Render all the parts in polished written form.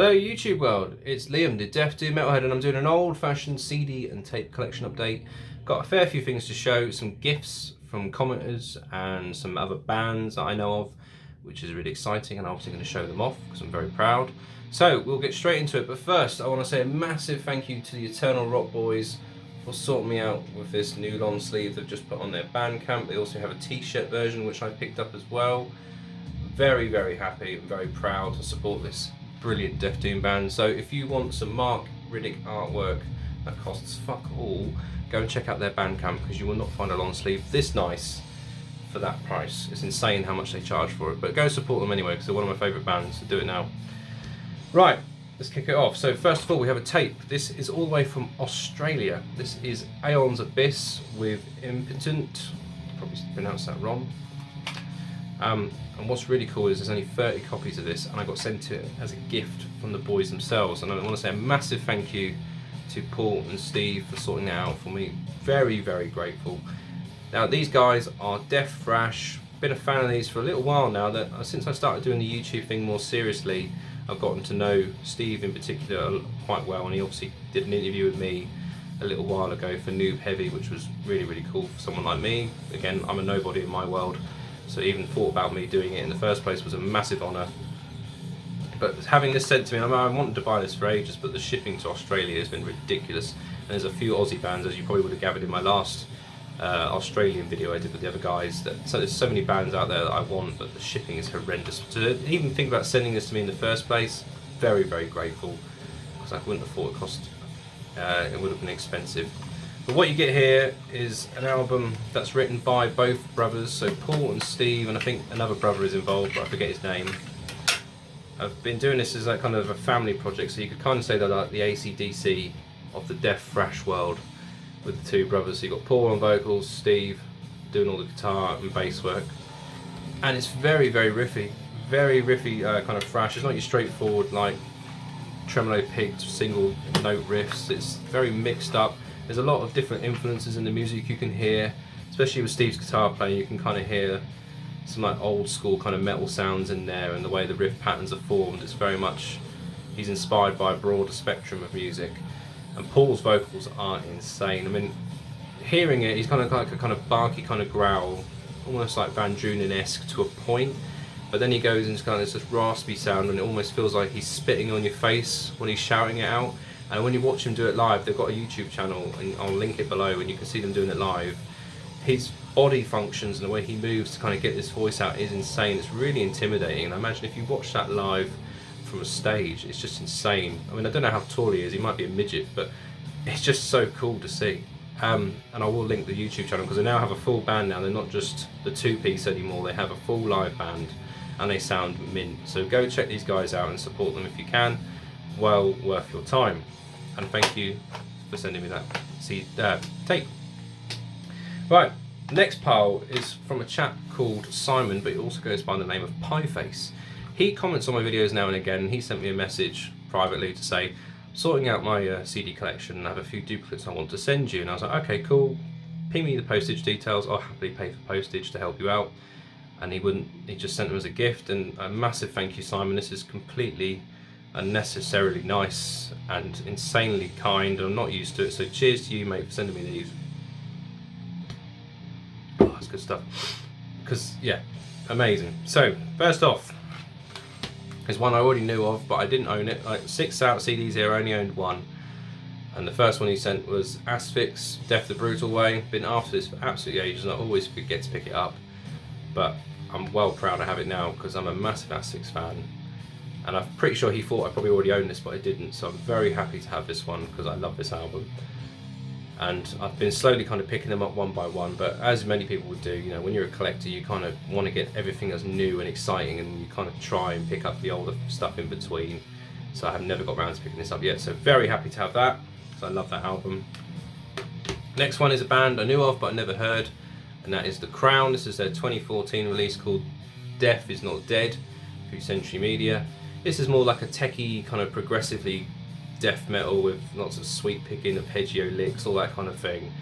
Hello YouTube world, it's Liam, the Deaf Dude Metalhead, and I'm doing an old-fashioned CD and tape collection update. Got a fair few things to show, some gifts from commenters and some other bands that I know of, which is really exciting, and I'm obviously going to show them off because I'm very proud. So we'll get straight into it, but first I want to say a massive thank you to the Eternal Rock Boys for sorting me out with this new long sleeve they've just put on their Bandcamp. They also have a t-shirt version which I picked up as well. Very, very happy and very proud to support this brilliant Deaf Doom band. So if you want some Mark Riddick artwork that costs fuck all, go and check out their Bandcamp because you will not find a long sleeve this nice for that price. It's insane how much they charge for it, but go support them anyway because they're one of my favourite bands, so do it now. Right, let's kick it off. So first of all we have a tape. This is all the way from Australia. This is Aeons Abyss with Impotent, probably pronounced that wrong. And what's really cool is there's only 30 copies of this, and I got sent it as a gift from the boys themselves. And I want to say a massive thank you to Paul and Steve for sorting that out for me. Very, very grateful. Now these guys are death thrash. Been a fan of these for a little while now. That since I started doing the YouTube thing more seriously, I've gotten to know Steve in particular quite well, and he obviously did an interview with me a little while ago for Noob Heavy, which was really, really cool for someone like me. Again, I'm a nobody in my world. So even thought about me doing it in the first place was a massive honour. But having this sent to me, I wanted to buy this for ages, but the shipping to Australia has been ridiculous. And there's a few Aussie bands, as you probably would have gathered in my last Australian video I did with the other guys. So there's so many bands out there that I want, but the shipping is horrendous. To even think about sending this to me in the first place, very, very grateful, because I wouldn't have thought it would have been expensive. But what you get here is an album that's written by both brothers, so Paul and Steve, and I think another brother is involved, but I forget his name. I've been doing this as like kind of a family project, so you could kind of say that like the AC/DC of the death thrash world with the two brothers. So you've got Paul on vocals, Steve doing all the guitar and bass work. And it's very, very riffy, kind of thrash. It's not your straightforward like tremolo picked single note riffs. It's very mixed up. There's a lot of different influences in the music you can hear, especially with Steve's guitar playing. You can kind of hear some like old school kind of metal sounds in there, and the way the riff patterns are formed. It's very much, he's inspired by a broader spectrum of music. And Paul's vocals are insane. I mean, hearing it, he's kind of like a kind of barky kind of growl, almost like Van Drunen-esque to a point. But then he goes into kind of this raspy sound, and it almost feels like he's spitting on your face when he's shouting it out. And when you watch him do it live, they've got a YouTube channel, and I'll link it below, and you can see them doing it live. His body functions and the way he moves to kind of get this voice out is insane. It's really intimidating, and I imagine if you watch that live from a stage, it's just insane. I mean, I don't know how tall he is, he might be a midget, but it's just so cool to see. And I will link the YouTube channel, because they now have a full band now. They're not just the two-piece anymore, they have a full live band, and they sound mint. So go check these guys out and support them if you can. Well worth your time. And thank you for sending me that tape. Right, next pile is from a chap called Simon, but he also goes by the name of Pieface. He comments on my videos now and again, and he sent me a message privately to say, sorting out my CD collection, and I have a few duplicates I want to send you. And I was like, okay, cool, ping me the postage details, I'll happily pay for postage to help you out. And he just sent them as a gift, and a massive thank you, Simon. This is completely unnecessarily nice and insanely kind. I'm not used to it, so cheers to you, mate, for sending me these. Oh, that's good stuff. Because yeah, amazing. So first off is one I already knew of, but I didn't own it. Like 6 out CDs here, I only owned one, and the first one he sent was Asphyx, Death the Brutal Way. Been after this for absolutely ages, and I always forget to pick it up, but I'm well proud to have it now because I'm a massive Asphyx fan. And I'm pretty sure he thought I probably already owned this, but I didn't. So I'm very happy to have this one because I love this album. And I've been slowly kind of picking them up one by one. But as many people would do, you know, when you're a collector, you kind of want to get everything that's new and exciting, and you kind of try and pick up the older stuff in between. So I have never got around to picking this up yet. So very happy to have that, because I love that album. Next one is a band I knew of but I never heard, and that is The Crown. This is their 2014 release called Death Is Not Dead through Century Media. This is more like a techie, kind of progressively death metal with lots of sweet picking, arpeggio licks, all that kind of thing.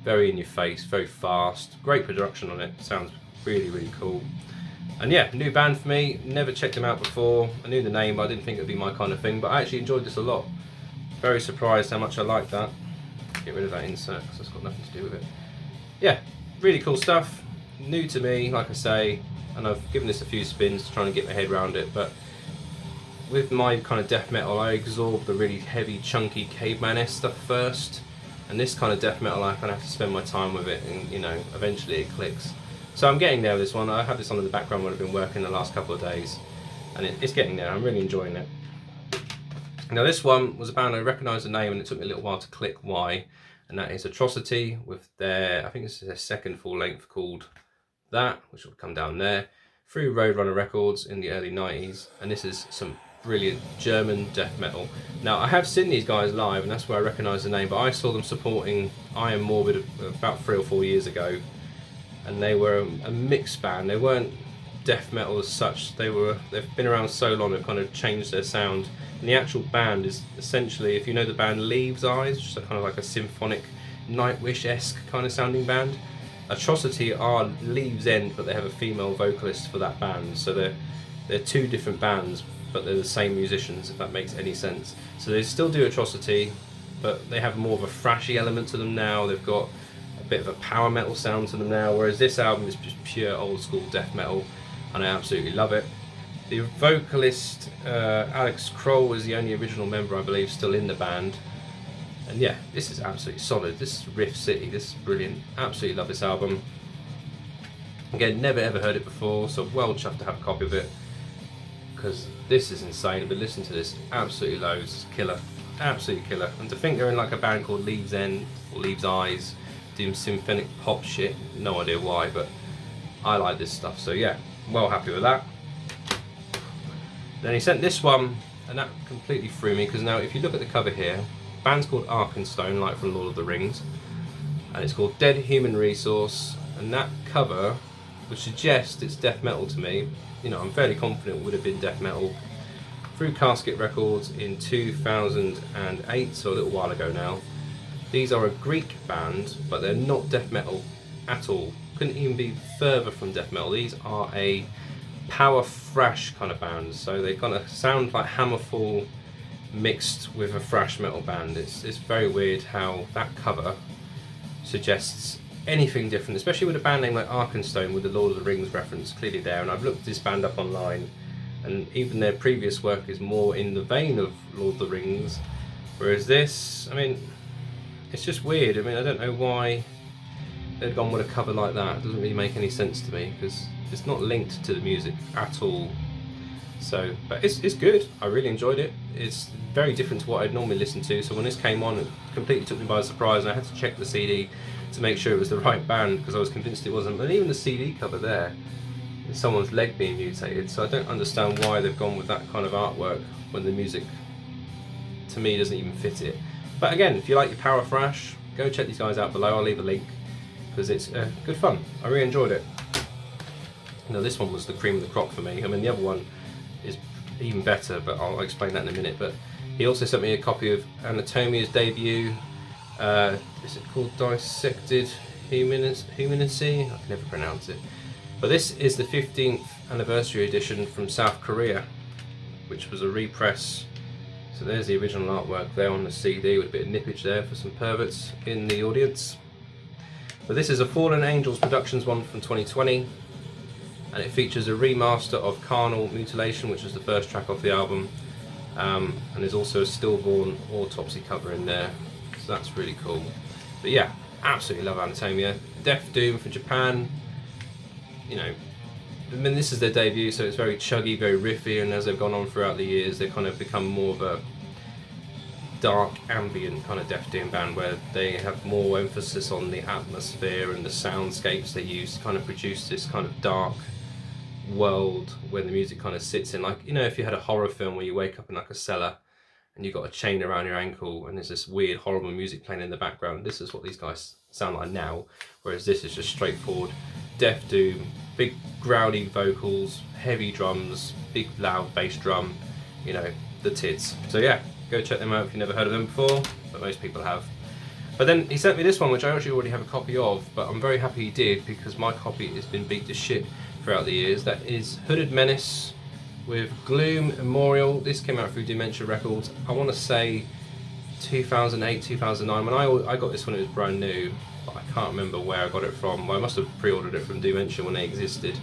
Very in your face, very fast, great production on it, sounds really, really cool. And yeah, new band for me, never checked them out before. I knew the name, but I didn't think it would be my kind of thing, but I actually enjoyed this a lot. Very surprised how much I like that. Get rid of that insert because it's got nothing to do with it. Yeah, really cool stuff. New to me, like I say, and I've given this a few spins to try and get my head around it, but with my kind of death metal, I absorb the really heavy, chunky caveman-esque stuff first, and this kind of death metal, I kind of have to spend my time with it, and you know, eventually it clicks. So I'm getting there with this one. I have this on in the background when I've been working the last couple of days, and it's getting there. I'm really enjoying it. Now this one was a band I recognised the name, and it took me a little while to click why, and that is Atrocity with their, I think this is their second full length called That, which will come down there, through Roadrunner Records in the early 90s, and this is some brilliant German death metal. Now I have seen these guys live, and that's where I recognise the name, but I saw them supporting I Am Morbid about 3 or 4 years ago, and they were a mixed band. They weren't death metal as such. They've been around so long, they've kind of changed their sound. And the actual band is essentially, if you know the band Leaves' Eyes, which is kind of like a symphonic Nightwish-esque kind of sounding band. Atrocity are Leaves' End, but they have a female vocalist for that band. So they're two different bands, but they're the same musicians, if that makes any sense. So they still do Atrocity, but they have more of a thrashy element to them now. They've got a bit of a power metal sound to them now, whereas this album is just pure old school death metal, and I absolutely love it. The vocalist, Alex Kroll, is the only original member, I believe, still in the band. And yeah, this is absolutely solid. This is Riff City, this is brilliant. Absolutely love this album. Again, never ever heard it before, so well chuffed to have a copy of it, because this is insane. I've been listening to this absolutely loads. It's killer, absolutely killer. And to think they're in like a band called Leaves' End, or Leaves' Eyes, doing symphonic pop shit, no idea why, but I like this stuff, so yeah, well happy with that. Then he sent this one, and that completely threw me, because now if you look at the cover here, the band's called ARKENSTONE, like from Lord of the Rings, and it's called Dead Human Resource, and that cover would suggest it's death metal to me. You know, I'm fairly confident it would have been death metal through Casket Records in 2008, so a little while ago now. These are a Greek band, but they're not death metal at all. Couldn't even be further from death metal. These are a power thrash kind of band, so they kind of sound like Hammerfall mixed with a thrash metal band. It's very weird how that cover suggests anything different, especially with a band name like ARKENSTONE with the Lord of the Rings reference clearly there. And I've looked this band up online, and even their previous work is more in the vein of Lord of the Rings, whereas this, I mean, it's just weird. I mean, I don't know why they'd gone with a cover like that. It doesn't really make any sense to me, because it's not linked to the music at all. So, but it's good. I really enjoyed it. It's very different to what I'd normally listen to, so when this came on, it completely took me by surprise, and I had to check the CD to make sure it was the right band, because I was convinced it wasn't. But even the CD cover there is someone's leg being mutated, so I don't understand why they've gone with that kind of artwork when the music, to me, doesn't even fit it. But again, if you like your power thrash, go check these guys out below. I'll leave a link, because it's good fun. I really enjoyed it. Now this one was the cream of the crop for me. I mean, the other one is even better, but I'll explain that in a minute. But he also sent me a copy of Anatomia's debut. Is it called Dissected Humanity? I can never pronounce it. But this is the 15th anniversary edition from South Korea, which was a repress. So there's the original artwork there on the CD with a bit of nippage there for some perverts in the audience. But this is a Fallen Angels Productions one from 2020, and it features a remaster of Carnal Mutilation, which was the first track off the album, and there's also a Stillborn Autopsy cover in there, so that's really cool. But yeah, absolutely love Anatomia. Death Doom from Japan, you know, I mean, this is their debut, so it's very chuggy, very riffy, and as they've gone on throughout the years, they've kind of become more of a dark, ambient kind of Death Doom band, where they have more emphasis on the atmosphere and the soundscapes they use to kind of produce this kind of dark world where the music kind of sits in. Like, you know, if you had a horror film where you wake up in like a cellar and you've got a chain around your ankle and there's this weird, horrible music playing in the background, this is what these guys sound like now, whereas this is just straightforward Death Doom. Big growly vocals, heavy drums, big loud bass drum, you know, the tits. So yeah, go check them out if you've never heard of them before, but most people have. But then he sent me this one, which I actually already have a copy of, but I'm very happy he did, because my copy has been beat to shit throughout the years. That is Hooded Menace with Gloom Memorial. This came out through Dementia Records, I want to say 2008, 2009. When I got this when it was brand new, but I can't remember where I got it from. Well, I must have pre-ordered it from Dementia when they existed.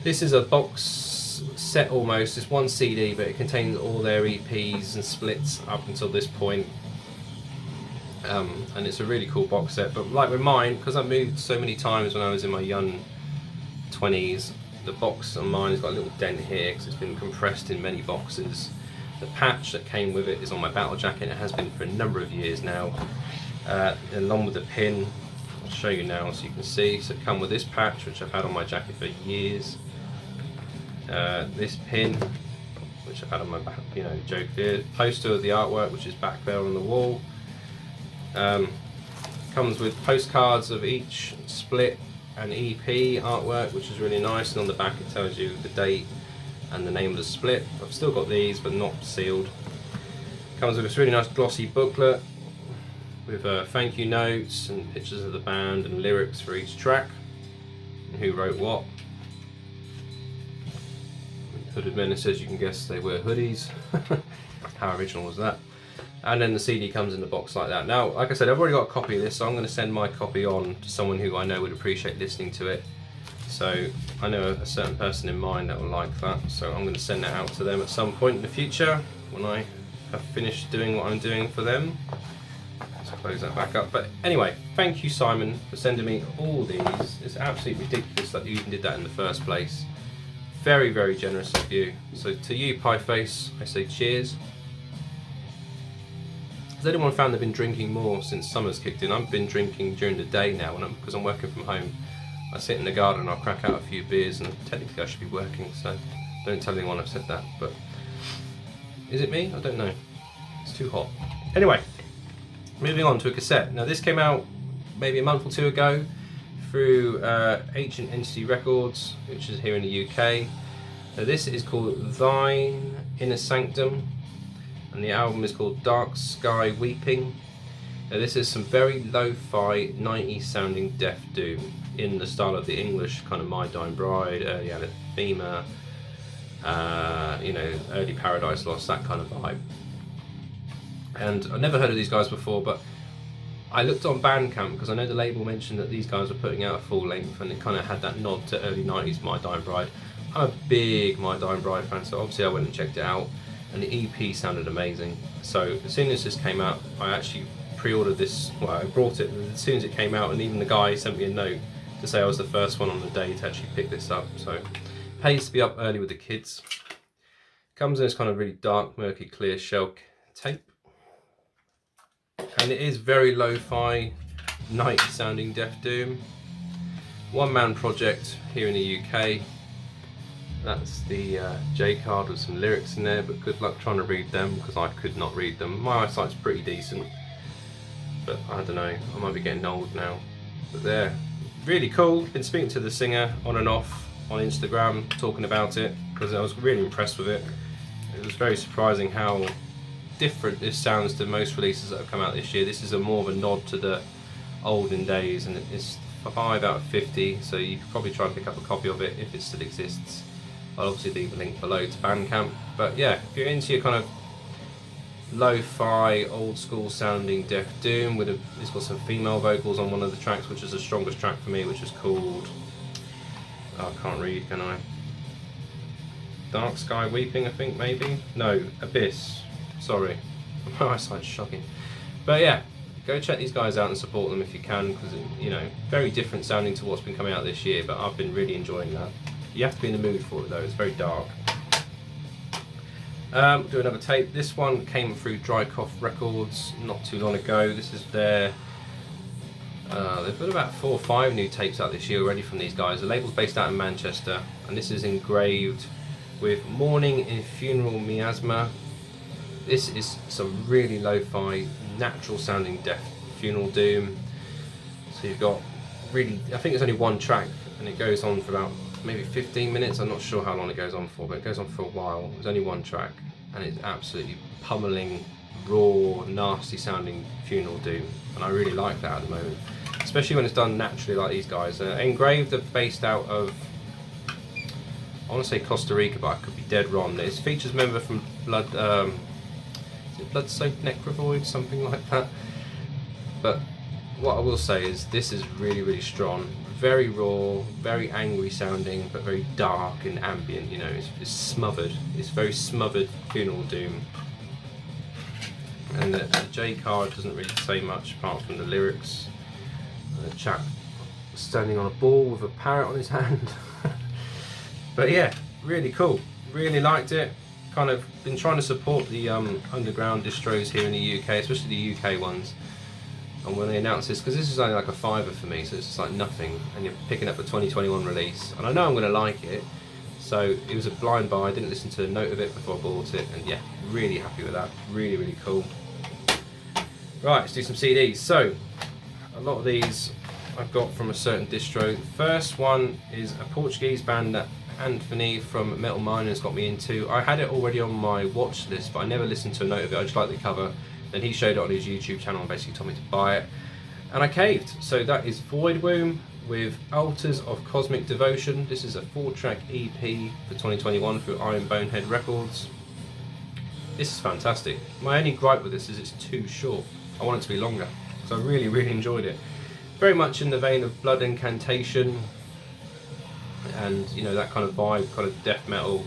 This is a box set almost. It's one CD, but it contains all their EPs and splits up until this point. And it's a really cool box set. But like with mine, because I moved so many times when I was in my young 20s, the box on mine has got a little dent here because it's been compressed in many boxes. The patch that came with it is on my battle jacket. It has been for a number of years now, along with the pin. I'll show you now so you can see. So it come with this patch, which I've had on my jacket for years. This pin, which I've had on my back, you know, joke here. Poster of the artwork, which is back there on the wall. Comes with postcards of each split and EP artwork, which is really nice, and on the back it tells you the date and the name of the split. I've still got these, but not sealed. Comes with this really nice glossy booklet with thank you notes and pictures of the band and lyrics for each track and who wrote what. Hooded Menace, as you can guess, they wear hoodies. How original was that? And then the CD comes in the box like that. Now, like I said, I've already got a copy of this, so I'm going to send my copy on to someone who I know would appreciate listening to it. So I know a certain person in mind that will like that, so I'm going to send that out to them at some point in the future when I have finished doing what I'm doing for them. Let's close that back up. But anyway, thank you, Simon, for sending me all these. It's absolutely ridiculous that you even did that in the first place. Very, very generous of you. So to you, Pieface, I say cheers. Has anyone found they've been drinking more since summer's kicked in? I've been drinking during the day now because I'm working from home. I sit in the garden, I'll crack out a few beers, and technically I should be working, so don't tell anyone I've said that. But is it me? I don't know. It's too hot. Anyway, moving on to a cassette. Now this came out maybe a month or two ago through Ancient Entity Records, which is here in the UK. Now this is called Thine Inner Sanctum, and the album is called Dark Sky Weeping. Now this is some very lo-fi 90s sounding death doom in the style of the English kind of My Dying Bride, early Anathema, you know, early Paradise Lost, that kind of vibe. And I've never heard of these guys before, but I looked on Bandcamp because I know the label mentioned that these guys were putting out a full length, and it kind of had that nod to early 90s My Dying Bride. I'm a big My Dying Bride fan, so obviously I went and checked it out, and the EP sounded amazing. So as soon as this came out, I actually pre-ordered this. Well, I brought it as soon as it came out, and even the guy sent me a note to say I was the first one on the day to actually pick this up. So it pays to be up early with the kids. Comes in this kind of really dark, murky, clear shell tape, and it is very lo-fi, 90s sounding death doom. One-man project here in the UK. That's the J card with some lyrics in there, but good luck trying to read them because I could not read them. My eyesight's pretty decent, but I don't know, I might be getting old now. But they're really cool. Been speaking to the singer on and off on Instagram, talking about it, because I was really impressed with it. It was very surprising how different this sounds to most releases that have come out this year. This is a more of a nod to the olden days, and it's 5 out of 50, so you could probably try and pick up a copy of it if it still exists. I'll obviously leave a link below to Bandcamp. But yeah, if you're into your kind of lo-fi, old school sounding death doom, it's got some female vocals on one of the tracks, which is the strongest track for me, which is called, oh, I can't read, can I? Dark Sky Weeping, I think, maybe? No, Abyss, sorry. My eyesight's shocking. But yeah, go check these guys out and support them if you can, because, you know, very different sounding to what's been coming out this year, but I've been really enjoying that. You have to be in the mood for it though, it's very dark. Do another tape. This one came through Dry Cough Records not too long ago. This is their, they've got about 4 or 5 new tapes out this year already from these guys. The label's based out in Manchester, and this is Engraved with Mourning in Funeral Miasma. This is some really lo-fi, natural sounding death funeral doom. So you've got really, I think it's only 1 track, and it goes on for about maybe 15 minutes. I'm not sure how long it goes on for, but it goes on for a while. There's only 1 track, and it's absolutely pummeling, raw, nasty sounding funeral doom, and I really like that at the moment, especially when it's done naturally like these guys. Engraved are based out of I want to say Costa Rica, but I could be dead wrong. It features a member from Blood, is it Blood Soaked Necrovoid, something like that. But what I will say is this is really, really strong. Very raw, very angry sounding, but very dark and ambient. You know, it's smothered. It's very smothered funeral doom. And the J card doesn't really say much apart from the lyrics. A chap standing on a ball with a parrot on his hand. But yeah, really cool. Really liked it. Kind of been trying to support the underground distros here in the UK, especially the UK ones. And when they announced this, because this is only like a £5 for me, so it's just like nothing, and you're picking up a 2021 release, and I know I'm going to like it, so it was a blind buy. I didn't listen to a note of it before I bought it, and yeah, really happy with that. Really, really cool. Right, let's do some CDs. So, a lot of these I've got from a certain distro. The first one is a Portuguese band that Anthony from Metal Miners got me into. I had it already on my watch list, but I never listened to a note of it. I just liked the cover. Then he showed it on his YouTube channel and basically told me to buy it. And I caved. So that is Void Womb with Altars of Cosmic Devotion. This is a 4-track EP for 2021 through Iron Bonehead Records. This is fantastic. My only gripe with this is it's too short. I want it to be longer. So I really, really enjoyed it. Very much in the vein of Blood Incantation and, you know, that kind of vibe, kind of death metal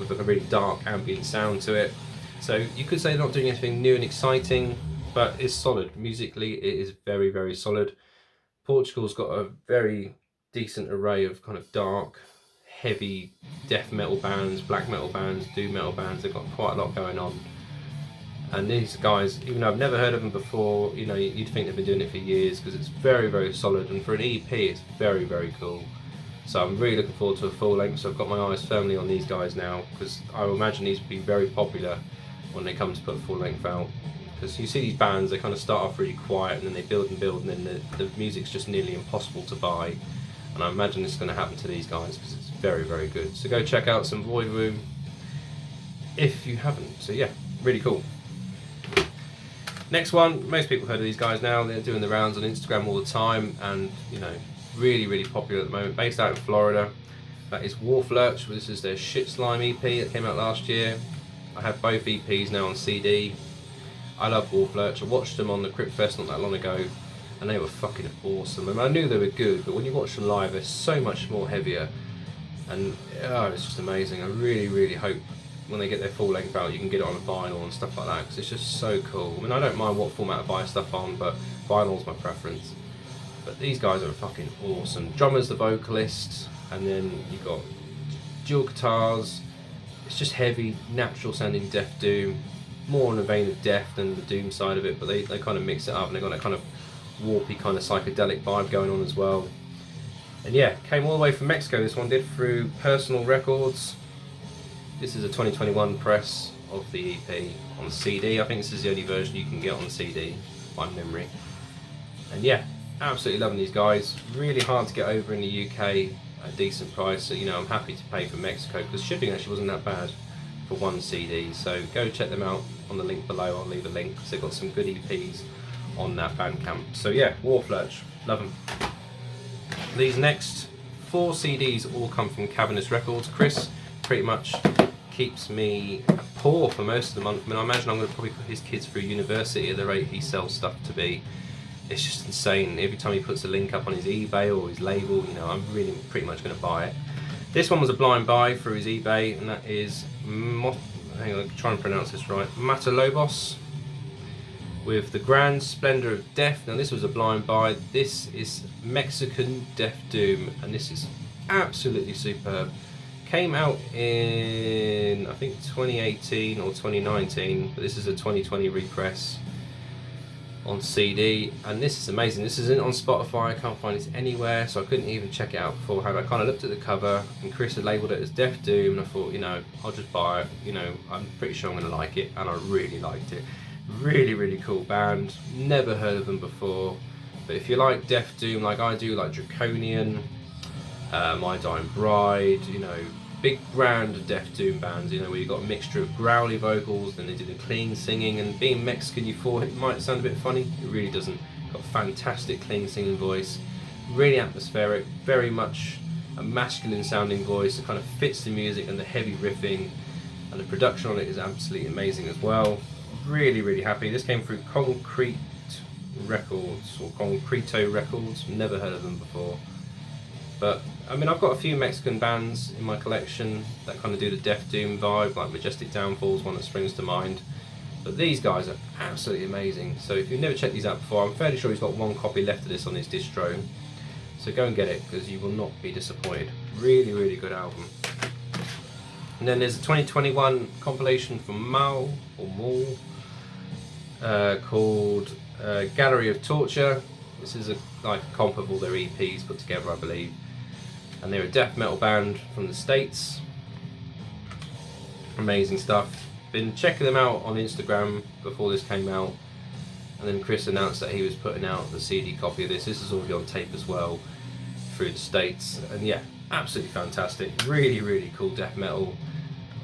with like a really dark ambient sound to it. So you could say they're not doing anything new and exciting, but it's solid. Musically, it is very, very solid. Portugal's got a very decent array of kind of dark, heavy death metal bands, black metal bands, doom metal bands. They've got quite a lot going on. And these guys, even though I've never heard of them before, you know, you'd think they've been doing it for years because it's very, very solid. And for an EP, it's very, very cool. So I'm really looking forward to a full length. So I've got my eyes firmly on these guys now because I will imagine these will be very popular when they come to put a full length out. Because you see these bands, they kind of start off really quiet and then they build and build, and then the music's just nearly impossible to buy. And I imagine this is going to happen to these guys because it's very, very good. So go check out some Void Womb if you haven't. So yeah, really cool. Next one, most people have heard of these guys now. They're doing the rounds on Instagram all the time, and you know, really, really popular at the moment. Based out in Florida. That is Wolflurch. This is their Shit Slime EP that came out last year. I have both EPs now on CD. I love Wolflurch. I watched them on the Crypt Fest not that long ago, and they were fucking awesome. I mean, I knew they were good, but when you watch them live, they're so much more heavier, and oh, it's just amazing. I really, really hope when they get their full length out, you can get it on vinyl and stuff like that, because it's just so cool. I mean, I don't mind what format I buy stuff on, but vinyl's my preference. But these guys are fucking awesome. Drummer's the vocalist, and then you've got dual guitars. It's just heavy, natural sounding death doom, more in the vein of death than the doom side of it, but they kind of mix it up, and they've got that kind of warpy kind of psychedelic vibe going on as well. And yeah, came all the way from Mexico, this one did, through Personal Records. This is a 2021 press of the EP on CD. I think this is the only version you can get on CD by memory. And yeah, absolutely loving these guys. Really hard to get over in the UK. A decent price, so you know, I'm happy to pay for Mexico because shipping actually wasn't that bad for one CD. So go check them out on the link below. I'll leave a link because they've got some good EPs on that Bandcamp. So yeah, Wolflurch, love them. These next 4 CDs all come from Cavernous Records. Chris pretty much keeps me poor for most of the month. I mean, I imagine I'm going to probably put his kids through university at the rate he sells stuff to be. It's just insane. Every time he puts a link up on his eBay or his label, you know, I'm really pretty much going to buy it. This one was a blind buy through his eBay, and that is, hang on, I'm trying to pronounce this right, MATALOBOS with the Grand Splendor of Death. Now this was a blind buy. This is Mexican Death Doom, and this is absolutely superb. Came out in, I think, 2018 or 2019, but this is a 2020 repress on CD, and this is amazing. This isn't on Spotify, I can't find this anywhere, so I couldn't even check it out beforehand. I kind of looked at the cover, and Chris had labelled it as Death Doom, and I thought, you know, I'll just buy it. You know, I'm pretty sure I'm going to like it, and I really liked it. Really, really cool band. Never heard of them before, but if you like Death Doom like I do, like Draconian, My Dying Bride, you know, big grand Death Doom bands, you know, where you've got a mixture of growly vocals, then they did a clean singing, and being Mexican you thought it might sound a bit funny, it really doesn't. Got a fantastic clean singing voice, really atmospheric, very much a masculine sounding voice. It kind of fits the music and the heavy riffing, and the production on it is absolutely amazing as well. Really happy. This came through Concrete Records, or Concreto Records. Never heard of them before, but I mean, I've got a few Mexican bands in my collection that kind of do the Death Doom vibe, like Majestic Downfall's one that springs to mind. But these guys are absolutely amazing. So if you've never checked these out before, I'm fairly sure he's got one copy left of this on his distro. So go and get it, because you will not be disappointed. Really good album. And then there's a 2021 compilation from Mour, or Mour, called Gallery of Torture. This is like a comp of all their EPs put together, I believe. And they're a death metal band from the States. Amazing stuff. Been checking them out on Instagram before this came out, and then Chris announced that he was putting out the CD copy of this. This is already on tape as well through the States, and yeah, absolutely fantastic. Really cool death metal.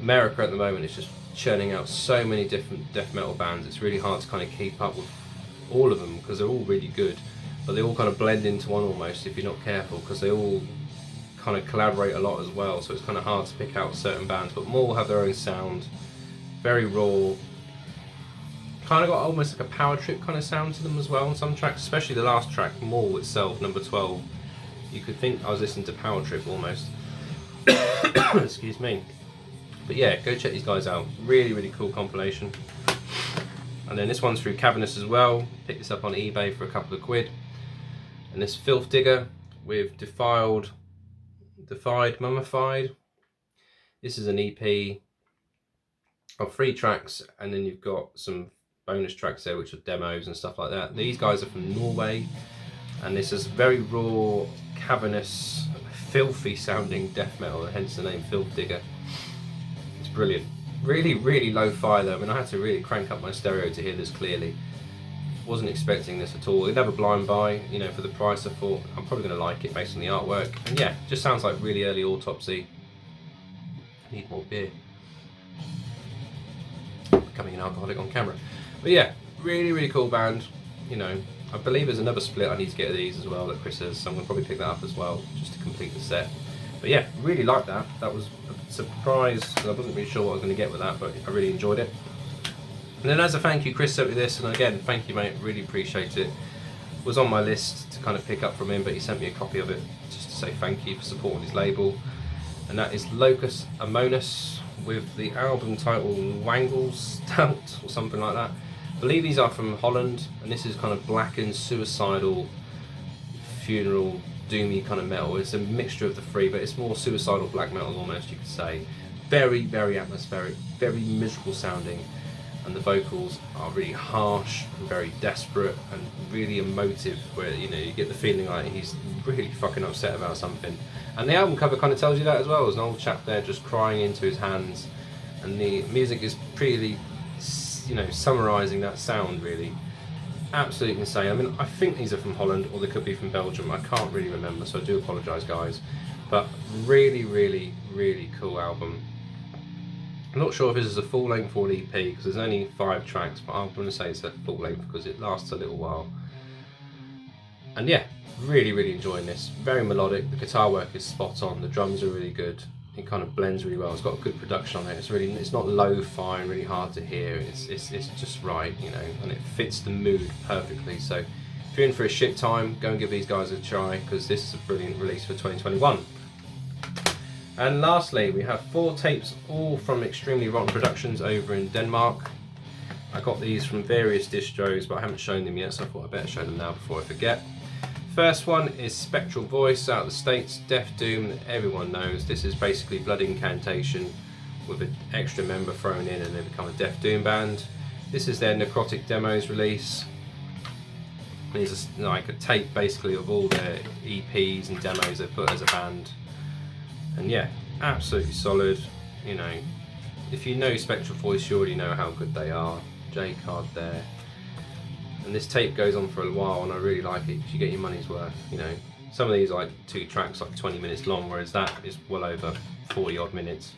America at the moment is just churning out so many different death metal bands. It's really hard to kind of keep up with all of them, because they're all really good, but they all kind of blend into one almost if you're not careful, because they all kind of collaborate a lot as well, so it's kind of hard to pick out certain bands. But more have their own sound, very raw, kind of got almost like a power trip kind of sound to them as well on some tracks, especially the last track, Mour itself, number 12. You could think I was listening to power trip almost. Excuse me. But yeah, go check these guys out. Really cool compilation. And then this one's through Cavernous as well. Picked this up on eBay for a couple of quid. And this Filth Digger with Defied Mummified. This is an EP of 3 tracks, and then you've got some bonus tracks there which are demos and stuff like that. These guys are from Norway, and this is very raw, cavernous, filthy sounding death metal, hence the name Filth Digger. It's brilliant. Really lo-fi though. I mean, I had to really crank up my stereo to hear this clearly. Wasn't expecting this at all. It never blind buy, you know, for the price. I thought I'm probably going to like it based on the artwork, and yeah, just sounds like really early Autopsy. I need more beer. Becoming an alcoholic on camera. But yeah, really cool band. You know, I believe there's another split I need to get of these as well that Chris has, so I'm going to probably pick that up as well just to complete the set. But yeah, really like that. That was a surprise, because I wasn't really sure what I was going to get with that, but I really enjoyed it. And then as a thank you, Chris sent me this, and again, thank you mate, really appreciate it. It was on my list to kind of pick up from him, but he sent me a copy of it just to say thank you for supporting his label. And that is Locus Monas, with the album title Wangel Stout or something like that. I believe these are from Holland, and this is kind of blackened, suicidal, funeral, doomy kind of metal. It's a mixture of the 3, but it's more suicidal black metal almost, you could say. Very atmospheric, very miserable sounding, and the vocals are really harsh and very desperate and really emotive, where, you know, you get the feeling like he's really fucking upset about something. And the album cover kind of tells you that as well. There's an old chap there just crying into his hands, and the music is pretty, you know, summarising that sound really. Absolutely insane. I mean, I think these are from Holland, or they could be from Belgium. I can't really remember, so I do apologise guys. But really cool album. I'm not sure if this is a full length or an EP, because there's only 5 tracks, but I'm going to say it's a full length because it lasts a little while. And yeah, really enjoying this. Very melodic, the guitar work is spot on, the drums are really good, it kind of blends really well, it's got good production on it, it's not lo-fi and really hard to hear, it's just right, you know, and it fits the mood perfectly. So if you're in for a shit time, go and give these guys a try, because this is a brilliant release for 2021. And lastly, we have 4 tapes, all from Extremely Rotten Productions over in Denmark. I got these from various distros, but I haven't shown them yet, so I thought I'd better show them now before I forget. First one is Spectral Voice out of the States, Death Doom, that everyone knows. This is basically Blood Incantation with an extra member thrown in, and they become a Death Doom band. This is their Necrotic Demos release. It's like a tape basically of all their EPs and demos they put as a band. And yeah, absolutely solid. You know, if you know Spectral Voice, you already know how good they are. J card there. And this tape goes on for a while, and I really like it because you get your money's worth. You know, some of these are like 2 tracks, like 20 minutes long, whereas that is well over 40 odd minutes.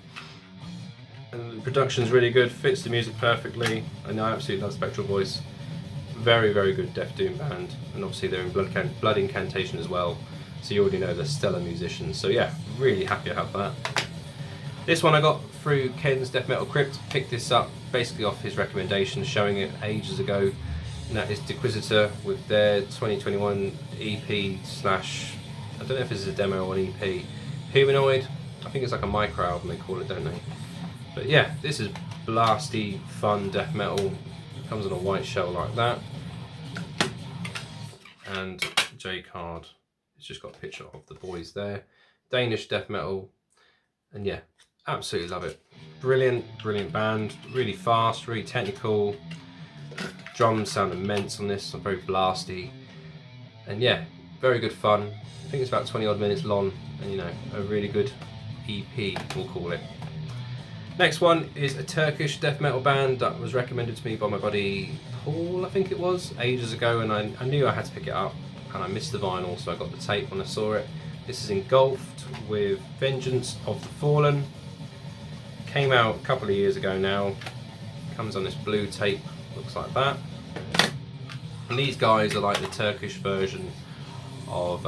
And the production's really good, fits the music perfectly, and I absolutely love Spectral Voice. Very good Death Doom band, and obviously they're in Blood Incantation as well. so you already know the stellar musicians. So yeah, really happy I have that. This one I got through Ken's Death Metal Crypt. Picked this up basically off his recommendation, showing it ages ago, and that is Dequisitor with their 2021 EP slash, I don't know if this is a demo or an EP, Humanoid. I think it's like a micro album they call it, don't they? But yeah, this is blasty, fun death metal. It comes on a white shell like that. And J card, it's just got a picture of the boys there. Danish death metal, and yeah, absolutely love it. Brilliant, brilliant band, really fast, really technical. Drums sound immense on this, very blasty. And yeah, very good fun. I think it's about 20 odd minutes long, and you know, a really good EP, we'll call it. Next one is a Turkish death metal band that was recommended to me by my buddy Paul, I think it was, ages ago, and I knew I had to pick it up, and I missed the vinyl, so I got the tape when I saw it. This is Engulfed with Vengeance of the Fallen. Came out a couple of years ago now. Comes on this blue tape, looks like that. And these guys are like the Turkish version of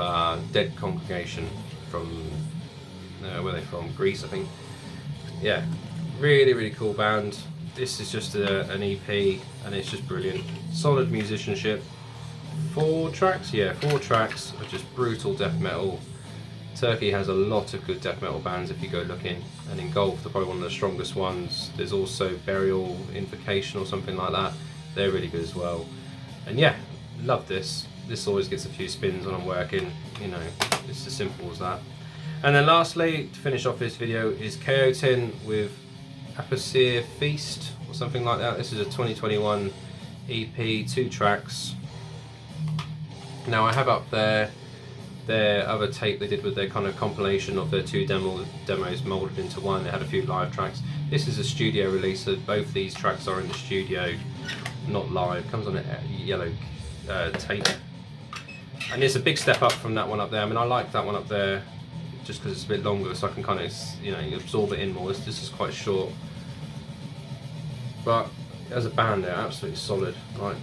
Dead Congregation from, where are they from? Greece, I think. Yeah. Really, really cool band. This is just an EP, and it's just brilliant. Solid musicianship. 4 tracks? Yeah, 4 tracks of just brutal death metal. Turkey has a lot of good death metal bands if you go looking, and Engulfed are probably one of the strongest ones. There's also Burial Invocation or something like that. They're really good as well. And yeah, love this. This always gets a few spins when I'm working, you know, it's as simple as that. And then lastly, to finish off this video, is CHAOTIAN with Apophis Feast or something like that. This is a 2021 EP, 2 tracks. Now I have up there their other tape they did with their kind of compilation of their 2 demos moulded into one. They had a few live tracks. This is a studio release, so both these tracks are in the studio, not live. Comes on a yellow tape. And it's a big step up from that one up there. I mean, I like that one up there just because it's a bit longer, so I can kind of, you know, absorb it in more. This is quite short, but as a band, they're absolutely solid. Like,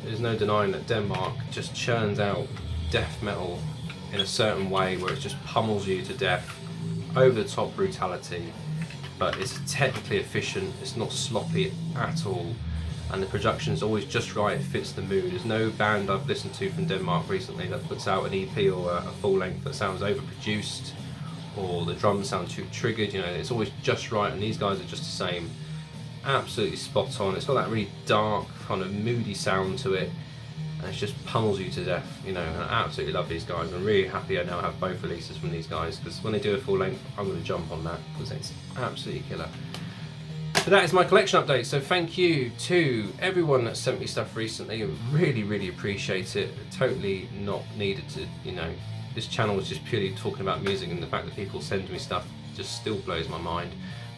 there's no denying that Denmark just churns out death metal in a certain way where it just pummels you to death, over the top brutality, but it's technically efficient. It's not sloppy at all, and the production's always just right. It fits the mood. There's no band I've listened to from Denmark recently that puts out an EP or a full length that sounds overproduced, or the drums sound too triggered. You know, it's always just right, and these guys are just the same. Absolutely spot on. It's got that really dark, kind of moody sound to it, and it just pummels you to death. You know, and I absolutely love these guys. I'm really happy I now have both releases from these guys, because when they do a full length, I'm going to jump on that because it's absolutely killer. So that is my collection update. So thank you to everyone that sent me stuff recently. I really, really appreciate it. Totally not needed to, you know. This channel was just purely talking about music, and the fact that people send me stuff just still blows my mind.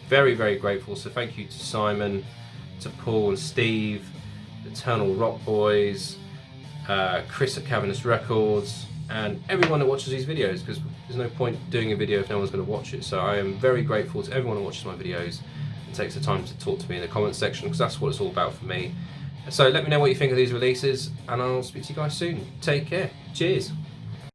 Very, very grateful. So thank you to Simon, to Paul and Steve, Eternal Rock Boys, Chris at Cavernous Records, and everyone that watches these videos, because there's no point doing a video if no one's going to watch it. So I am very grateful to everyone who watches my videos and takes the time to talk to me in the comments section, because that's what it's all about for me. So let me know what you think of these releases, and I'll speak to you guys soon. Take care. Cheers.